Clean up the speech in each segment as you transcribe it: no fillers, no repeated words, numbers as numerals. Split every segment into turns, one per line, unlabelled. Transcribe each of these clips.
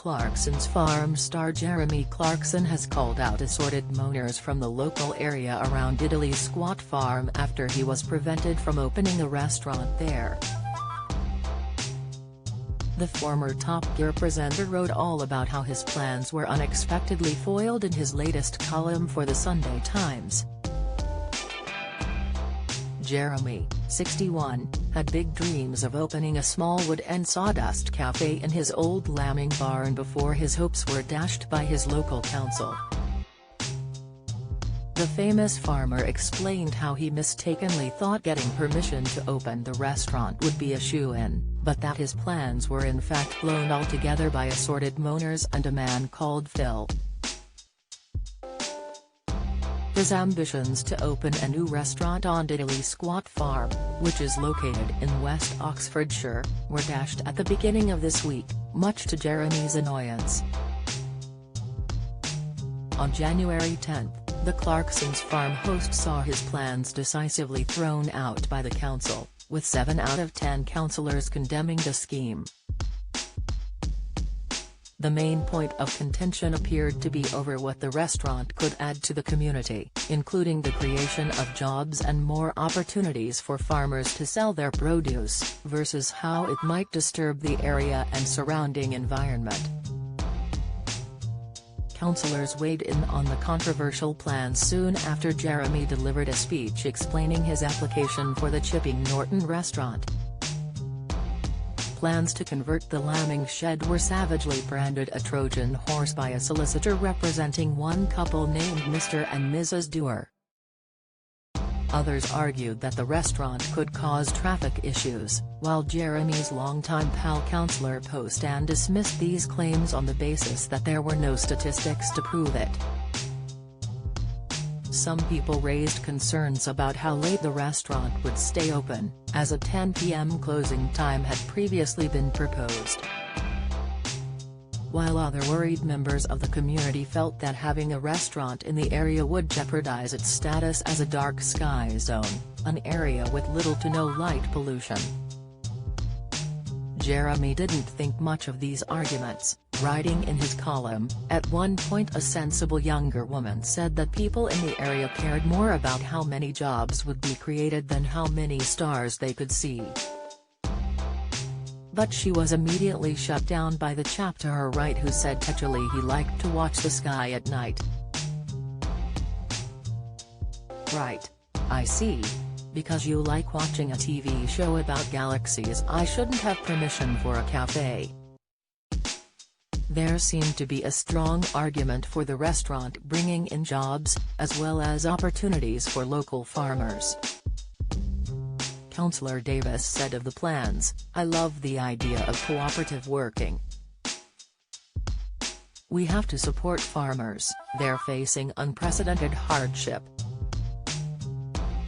Clarkson's farm star Jeremy Clarkson has called out assorted moaners from the local area around Italy's squat farm after he was prevented from opening a restaurant there. The former Top Gear presenter wrote all about how his plans were unexpectedly foiled in his latest column for the Sunday Times. Jeremy, 61, had big dreams of opening a small wood and sawdust cafe in his old lambing barn before his hopes were dashed by his local council. The famous farmer explained how he mistakenly thought getting permission to open the restaurant would be a shoo-in, but that his plans were in fact blown altogether by assorted moaners and a man called Phil. His ambitions to open a new restaurant on Italy's squat farm, which is located in West Oxfordshire, were dashed at the beginning of this week, much to Jeremy's annoyance. On January 10, the Clarkson's farm host saw his plans decisively thrown out by the council, with 7 out of 10 councillors condemning the scheme. The main point of contention appeared to be over what the restaurant could add to the community, including the creation of jobs and more opportunities for farmers to sell their produce, versus how it might disturb the area and surrounding environment. Councillors weighed in on the controversial plans soon after Jeremy delivered a speech explaining his application for the Chipping Norton restaurant. Plans to convert the lambing shed were savagely branded a Trojan horse by a solicitor representing one couple named Mr. and Mrs. Dewar. Others argued that the restaurant could cause traffic issues, while Jeremy's longtime pal councillor Postan dismissed these claims on the basis that there were no statistics to prove it. Some people raised concerns about how late the restaurant would stay open, as a 10 p.m. closing time had previously been proposed. While other worried members of the community felt that having a restaurant in the area would jeopardize its status as a dark sky zone, an area with little to no light pollution. Jeremy didn't think much of these arguments, writing in his column, "At one point a sensible younger woman said that people in the area cared more about how many jobs would be created than how many stars they could see." But she was immediately shut down by the chap to her right who said touchily he liked to watch the sky at night. "Right. I see. Because you like watching a TV show about galaxies, I shouldn't have permission for a cafe." There seemed to be a strong argument for the restaurant bringing in jobs, as well as opportunities for local farmers. Councillor Davis said of the plans, "I love the idea of cooperative working. We have to support farmers, they're facing unprecedented hardship.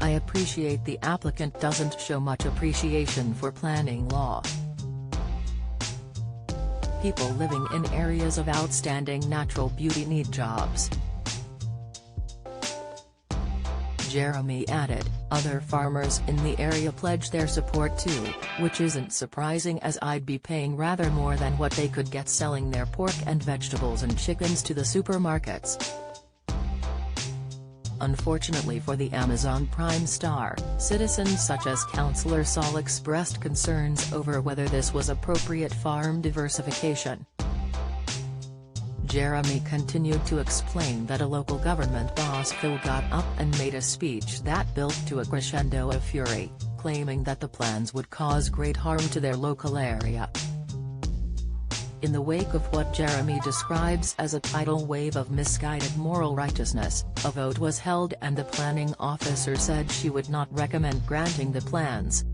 I appreciate the applicant doesn't show much appreciation for planning law. People living in areas of outstanding natural beauty need jobs." Jeremy added, "Other farmers in the area pledged their support too, which isn't surprising as I'd be paying rather more than what they could get selling their pork and vegetables and chickens to the supermarkets." Unfortunately for the Amazon Prime star, citizens such as Councillor Saul expressed concerns over whether this was appropriate farm diversification. Jeremy continued to explain that a local government boss Phil got up and made a speech that built to a crescendo of fury, claiming that the plans would cause great harm to their local area. In the wake of what Jeremy describes as a tidal wave of misguided moral righteousness, a vote was held and the planning officer said she would not recommend granting the plans,